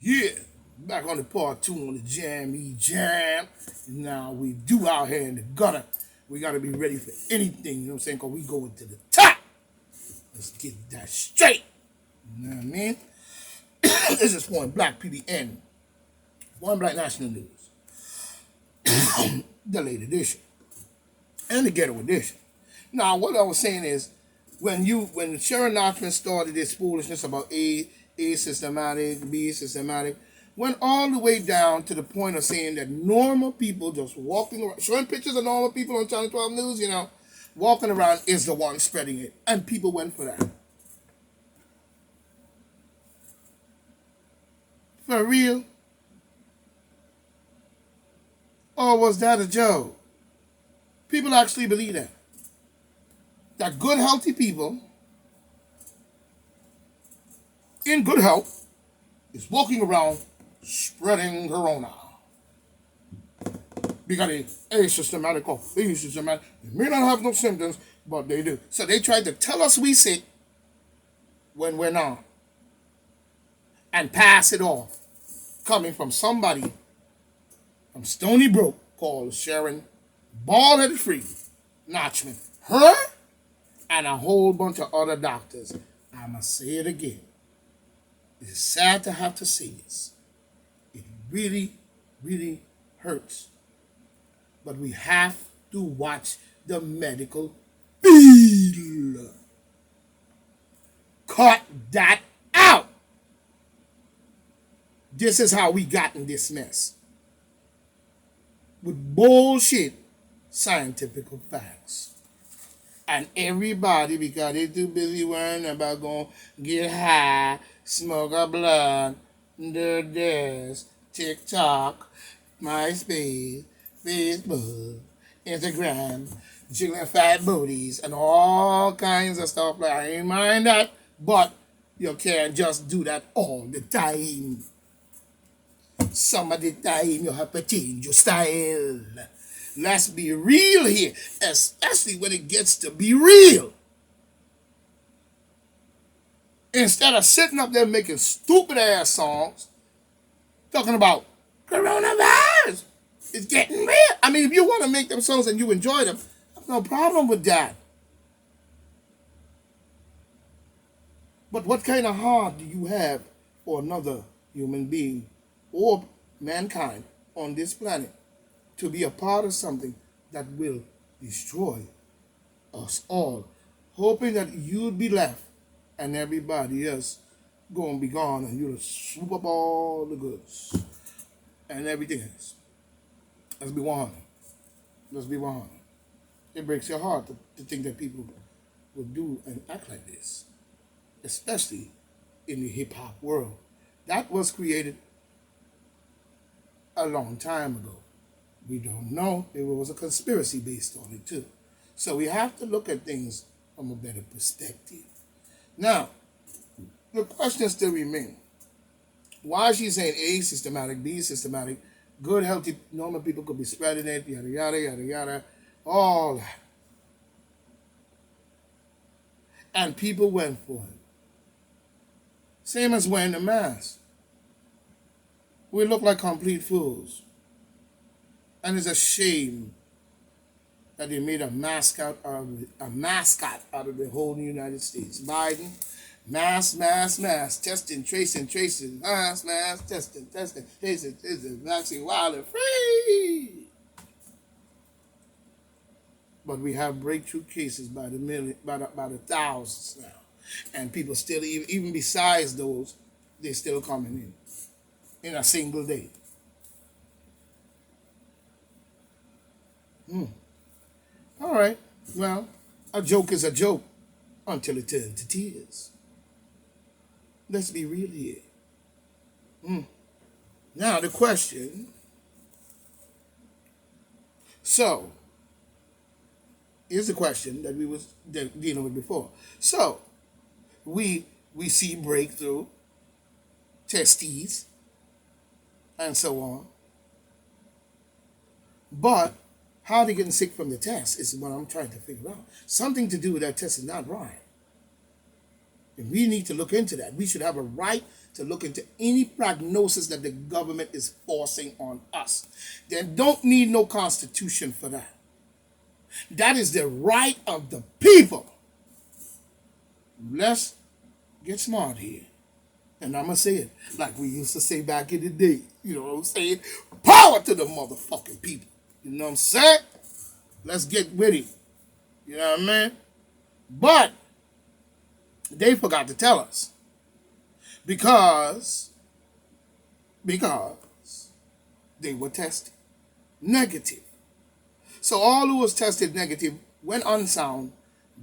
Yeah, back on the part two on the Jammy Jam. Now we do out here in the gutter. We gotta be ready for anything, you know what I'm saying? Cause we going to the top. Let's get that straight. You know what I mean? This is Point Black PBN. One Black National News. The late edition. And the ghetto edition. Now what I was saying is when Sharon Nachman started this foolishness about A systematic, B systematic, went all the way down to the point of saying that normal people just walking around, showing pictures of normal people on Channel 12 News, walking around is the one spreading it. And people went for that. For real? Or was that a joke? People actually believe that. That good, healthy people in good health is walking around spreading corona. Because it's asystematic or asymptomatic. They may not have no symptoms, but they do. So they try to tell us we sick when we're not. And pass it off. Coming from somebody from Stony Brook called Sharon Bald-headed Free Notchman. Her and a whole bunch of other doctors. I'ma say it again. It's sad to have to say this. It really, really hurts. But we have to watch the medical bill. Cut that out. This is how we got in this mess. With bullshit scientific facts. And everybody, because they too busy worrying about going get high, smoke a blunt, do this, TikTok, MySpace, Facebook, Instagram, jiggling fat booties, and all kinds of stuff. Like, I ain't mind that, but you can't just do that all the time. Some of the time you have to change your style. Let's be real here, especially when it gets to be real. Instead of sitting up there making stupid ass songs, talking about coronavirus, it's getting real. I mean, if you want to make them songs and you enjoy them, I have no problem with that. But what kind of heart do you have for another human being or mankind on this planet to be a part of something that will destroy us all, hoping that you'd be left and everybody else gonna be gone and you'll swoop up all the goods and everything else. Let's be 100. Let's be 100. It breaks your heart to think that people would do and act like this, especially in the hip hop world. That was created a long time ago. We don't know. There was a conspiracy based on it too. So we have to look at things from a better perspective. Now, the question still remains. Why is she saying A systematic, B systematic, good, healthy, normal people could be spreading it, yada, yada, yada, yada, all that. And people went for it. Same as wearing the mask. We look like complete fools. And it's a shame that they made a mascot out of the whole United States. Biden, mask, testing, tracing, mask, testing, tracing, vaccine, wild and free. But we have breakthrough cases by the million, by the thousands now, and people still, even besides those, they're still coming in a single day. All right. Well, a joke is a joke until it turns to tears. Let's be real here. Now the question. So, here's the question that we was dealing with before. So, we see breakthrough, testes, and so on. But how they getting sick from the test is what I'm trying to figure out. Something to do with that test is not right. And we need to look into that. We should have a right to look into any prognosis that the government is forcing on us. They don't need no constitution for that. That is the right of the people. Let's get smart here. And I'm going to say it like we used to say back in the day. You know what I'm saying? Power to the motherfucking people. You know what I'm saying? Let's get with it. You know what I mean? But they forgot to tell us. Because they were tested negative. So all who was tested negative went unsound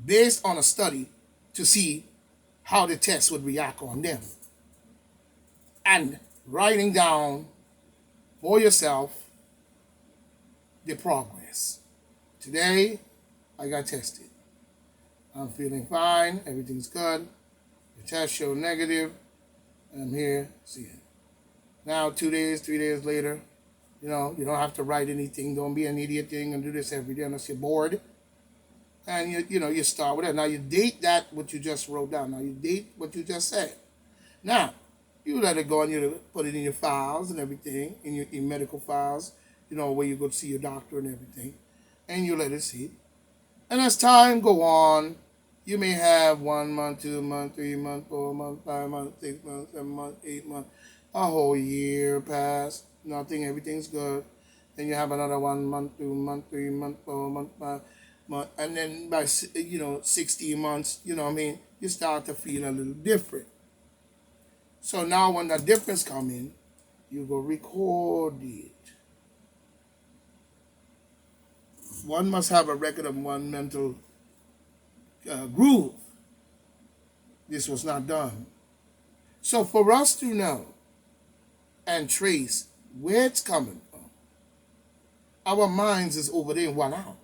based on a study to see how the test would react on them. And writing down for yourself the progress. Today, I got tested. I'm feeling fine. Everything's good. The test showed negative. I'm here seeing. Now, 2 days, 3 days later, you know, you don't have to write anything. Don't be an idiot thing and do this every day unless you're bored. And, you start with that. Now, you date that, what you just wrote down. Now, you date what you just said. Now, you let it go and you put it in your files and everything, in your medical files, where you go to see your doctor and everything. And you let it see. And as time go on, you may have 1 month, 2 months, 3 months, 4 months, 5 months, 6 months, 7 months, 8 months, a whole year pass. Nothing, everything's good. Then you have another 1 month, 2 months, 3 months, 4 months, 5 months. And then by, 16 months, you start to feel a little different. So now when the difference come in, you go record it. One must have a record of one mental groove. This was not done. So for us to know and trace where it's coming from, our minds is over there in 1 hour.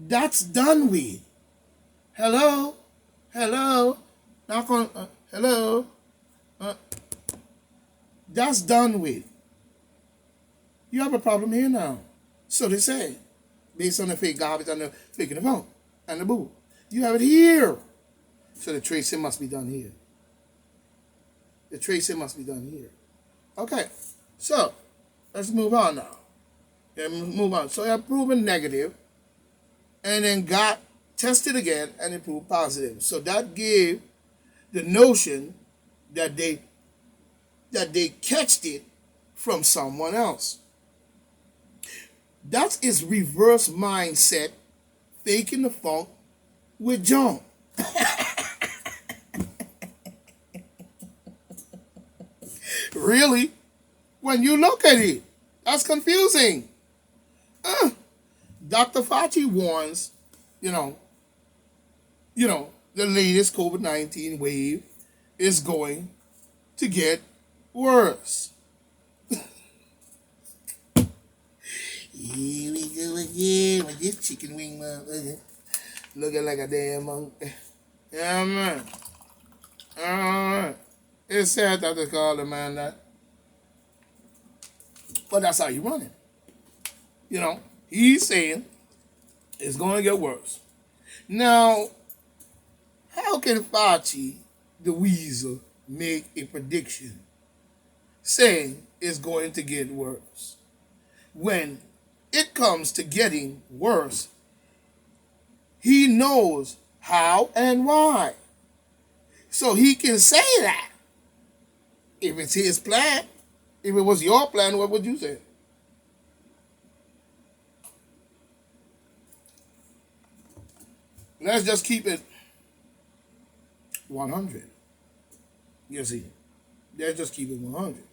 That's done with. Hello? Knock on, hello? That's done with. You have a problem here now. So they say, based on the fake garbage and the fake in the phone and the boo. You have it here. So the tracing must be done here. The tracing must be done here. Okay, so let's move on now. Move on. So you're proven negative, and then got tested again, and it proved positive. So that gave the notion that they catched it from someone else. That is reverse mindset, faking the funk with John. Really, when you look at it, that's confusing. Dr. Fauci warns, the latest COVID-19 wave is going to get worse. Here we go again with this chicken wing motherfucker. Looking like a damn monkey. Yeah, man. It's sad that they call the man that. But that's how you run it. He's saying it's going to get worse. Now, how can Fauci, the weasel, make a prediction saying it's going to get worse when it comes to getting worse? He knows how and why. So he can say that. If it's his plan, if it was your plan, what would you say? Let's just keep it 100. You see, let's just keep it 100.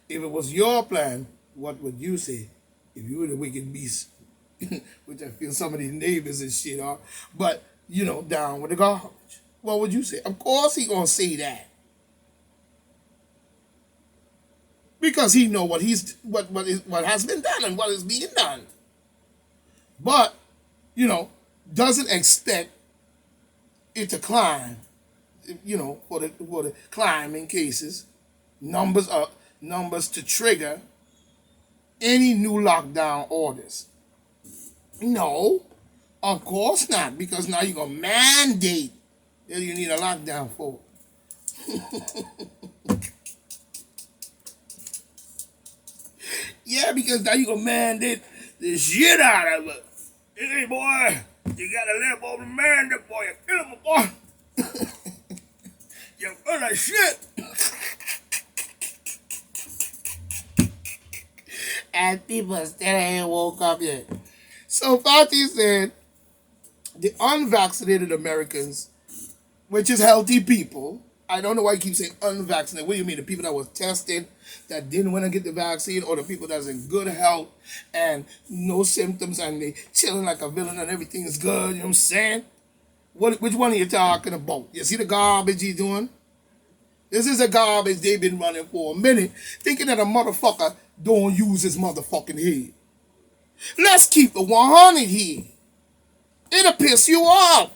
If it was your plan, what would you say if you were the wicked beast? Which I feel some of these neighbors and shit are, but down with the garbage. What would you say? Of course he gonna say that. Because he know what has been done and what is being done. But, doesn't expect it to climb, for the climbing cases, numbers to trigger any new lockdown orders. No. Of course not, because now you're going to mandate that you need a lockdown for. Yeah, because now you're going to mandate the shit out of it. Hey, boy, you got to live over the mandate, boy. You kill him, boy. You're full of shit. And people still ain't woke up yet. So Fauci said the unvaccinated Americans, which is healthy people. I don't know why you keep saying unvaccinated. What do you mean? The people that was tested, that didn't want to get the vaccine, or the people that's in good health and no symptoms and they chilling like a villain and everything is good, you know what I'm saying? Which one are you talking about? You see the garbage he's doing? This is the garbage they've been running for a minute, thinking that a motherfucker don't use his motherfucking head. Let's keep the 100 here. It'll piss you off.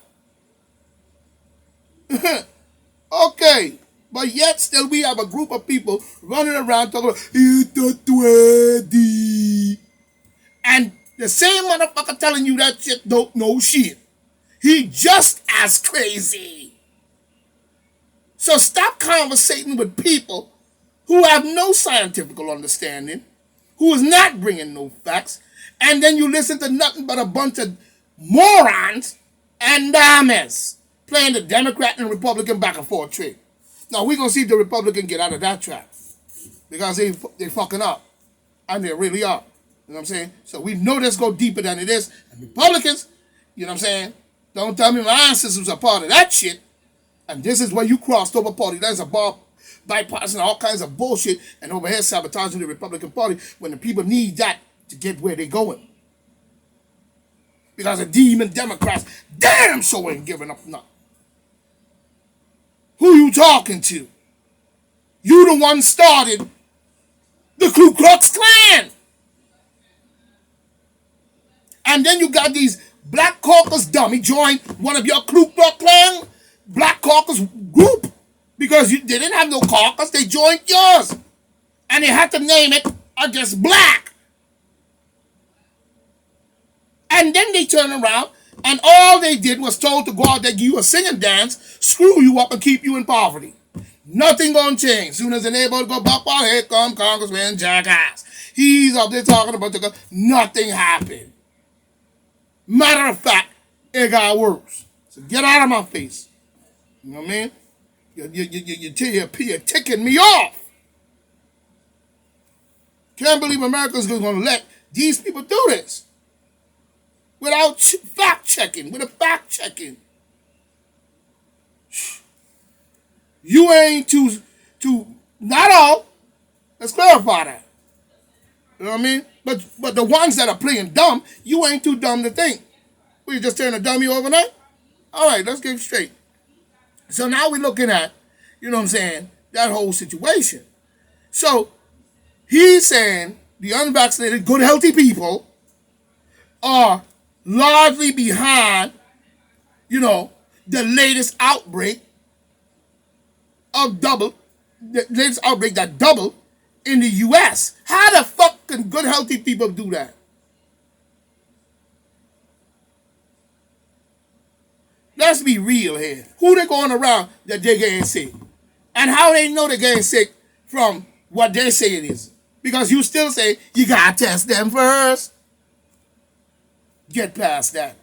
Okay. But yet still we have a group of people running around talking about it's 20. And the same motherfucker telling you that shit don't know shit. He just as crazy. So stop conversating with people who have no scientific understanding, who is not bringing no facts, and then you listen to nothing but a bunch of morons and dummies playing the Democrat and Republican back and forth trick. Now we're gonna see if the Republican get out of that trap, because they fucking up, and they really are. You know what I'm saying? So we know this go deeper than it is. And Republicans, you know what I'm saying? Don't tell me my ancestors are part of that shit. And this is where you crossed over party. That's a bipartisan, all kinds of bullshit, and over here sabotaging the Republican Party when the people need that to get where they're going. Because the demon Democrats damn sure ain't giving up nothing. Who you talking to? You the one started the Ku Klux Klan. And then you got these Black Caucus dummy join one of your Ku Klux Klan Black Caucus group, because they didn't have no caucus, they joined yours. And they had to name it, I guess, Black. And then they turn around and all they did was told to go out there, give you a singing dance, screw you up and keep you in poverty. Nothing gonna change. Soon as the neighborhood go bop, here come Congressman Jackass. He's up there talking about the nothing happened. Matter of fact, it got worse. So get out of my face. You know what I mean? You're ticking me off. Can't believe America's going to let these people do this without fact checking, with a fact checking. You ain't to not all. Let's clarify that. You know what I mean? But the ones that are playing dumb, you ain't too dumb to think. We just turn a dummy overnight? All right, let's get straight. So now we're looking at, you know what I'm saying, that whole situation. So he's saying the unvaccinated, good, healthy people are largely behind, you know, the latest outbreak that doubled in the U.S. How the fuck can good, healthy people do that? Let's be real here. Who they going around that they're getting sick? And how they know they're getting sick from what they say it is? Because you still say, you gotta test them first. Get past that.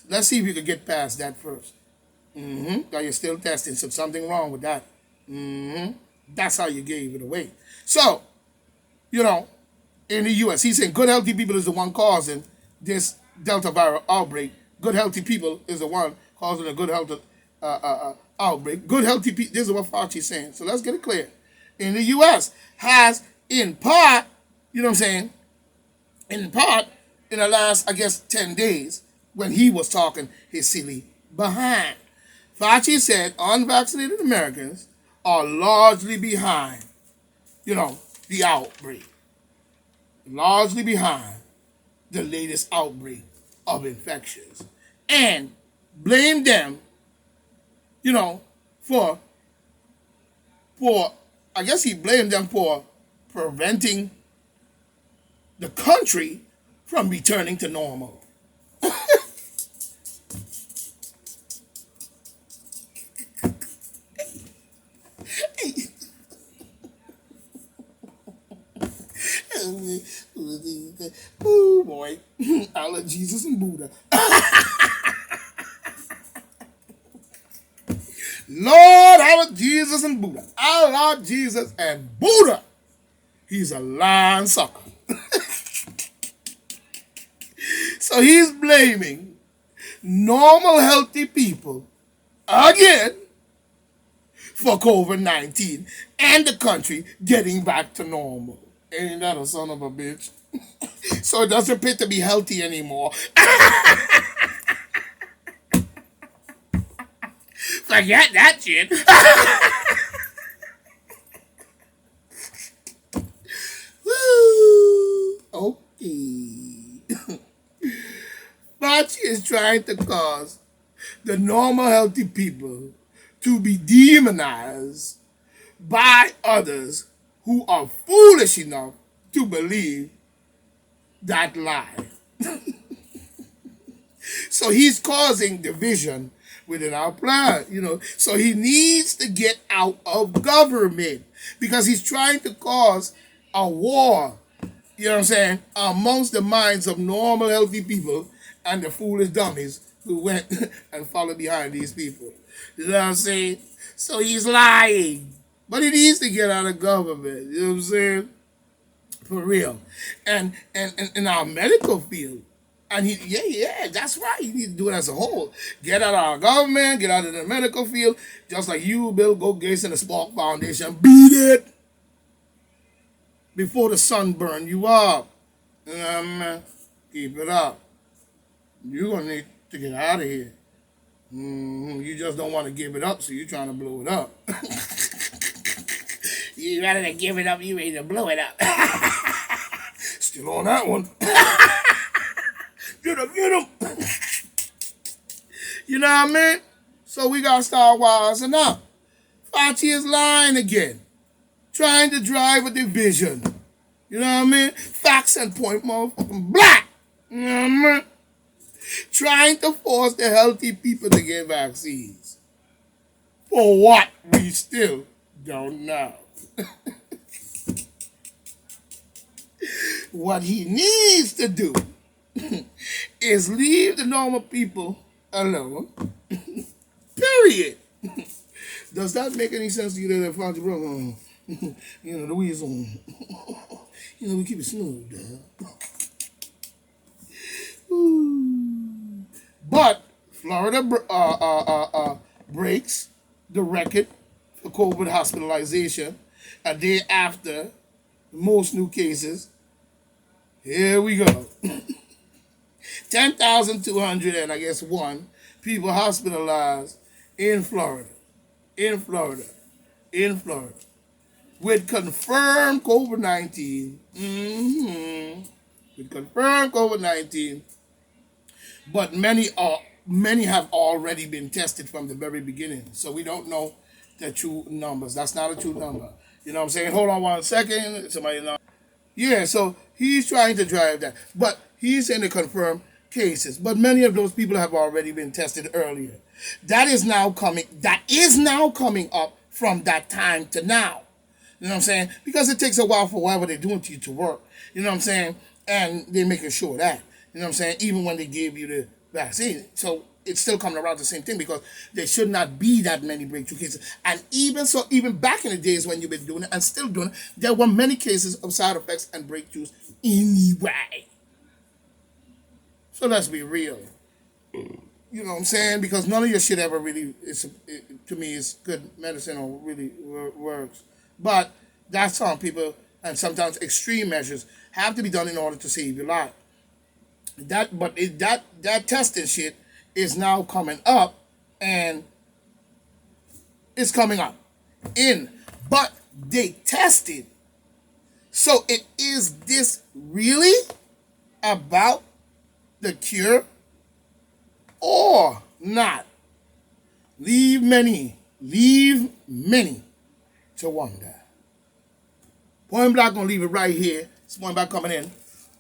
Let's see if you can get past that first. Because you're still testing, so something wrong with that. That's how you gave it away. So, you know, in the U.S., he's saying good, healthy people is the one causing this Delta viral outbreak. Good, healthy people is the one causing a good health outbreak. Good, healthy people, this is what Fauci's saying. So let's get it clear. In the U.S. has, in part, you know what I'm saying, in part, in the last, I guess, 10 days, when he was talking his silly behind. Fauci said unvaccinated Americans are largely behind, you know, the outbreak. Largely behind the latest outbreak of infections. And blame them, you know, for I guess he blamed them for preventing the country from returning to normal. Oh boy, I love Jesus and Buddha. Lord, I love Jesus and Buddha. I love Jesus and Buddha. He's a lying sucker. So he's blaming normal, healthy people again for COVID-19 and the country getting back to normal. Ain't that a son of a bitch? So it doesn't appear to be healthy anymore. Forget that shit. Woo. Okay. Fauci is trying to cause the normal, healthy people to be demonized by others who are foolish enough to believe that lie. So he's causing division within our plan, So he needs to get out of government because he's trying to cause a war, amongst the minds of normal, healthy people and the foolish dummies who went and followed behind these people. You know what I'm saying? So he's lying. But he needs to get out of government. You know what I'm saying? For real. And in our medical field, and that's right. You need to do it as a whole. Get out of our government, get out of the medical field, just like you, Bill Gates, and the Spark Foundation. Beat it before the sun burn you up. Keep it up. You're going to need to get out of here. You just don't want to give it up, so you're trying to blow it up. You rather than give it up, you ready to blow it up. Still on that one. Get him. You know what I mean? So we got to start wising up. Fauci is lying again. Trying to drive a division. You know what I mean? Facts and point motherfucking black. You know what I mean? Trying to force the healthy people to get vaccines. For what? We still don't know. What he needs to do is leave the normal people alone. Period. Does that make any sense to you that Fauci brother? The weasel. We keep it smooth, dog. But Florida breaks the record for COVID hospitalization a day after most new cases. Here we go. 10,200 and I guess one people hospitalized in Florida. With confirmed COVID-19. With confirmed COVID-19. But many have already been tested from the very beginning. So we don't know the true numbers. That's not a true number. You know what I'm saying? Hold on 1 second. Somebody know. Yeah, so he's trying to drive that. But he's saying to confirm cases. But many of those people have already been tested earlier. That is now coming up from that time to now. You know what I'm saying? Because it takes a while for whatever they're doing to you to work. You know what I'm saying? And they're making sure that. You know what I'm saying? Even when they gave you the vaccine. So it's still coming around the same thing because there should not be that many breakthrough cases. And even back in the days when you've been doing it and still doing it, there were many cases of side effects and breakthroughs anyway. So let's be real. You know what I'm saying? Because none of your shit ever really, to me, is good medicine or really works. But that's how people, and sometimes extreme measures, have to be done in order to save your life. That testing shit is now coming up, and it's coming up but they tested. So is this really about the cure or not? Leave many to wonder. Point Black gonna leave it right here. It's Point Black coming in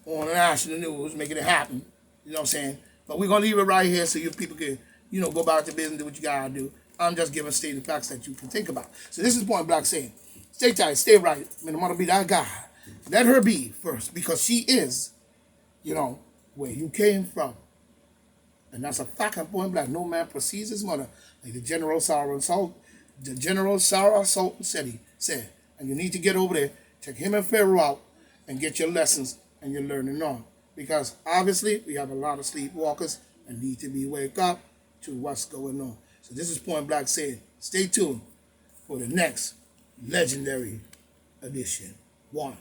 on the national news, making it happen. You know what I'm saying? But we're gonna leave it right here so you people can, go about your business, do what you gotta do. I'm just giving stated facts that you can think about. So this is Point Black saying, stay tight, stay right. I'm gonna be that guy Let her be first, because she is, where you came from. And that's a fact and point blank. No man precedes his mother. Like the General Sarah Sultan said. And you need to get over there, check him and Pharaoh out, and get your lessons and your learning on. Because obviously we have a lot of sleepwalkers and need to be wake up to what's going on. So this is Point Blank saying, stay tuned for the next legendary edition. One.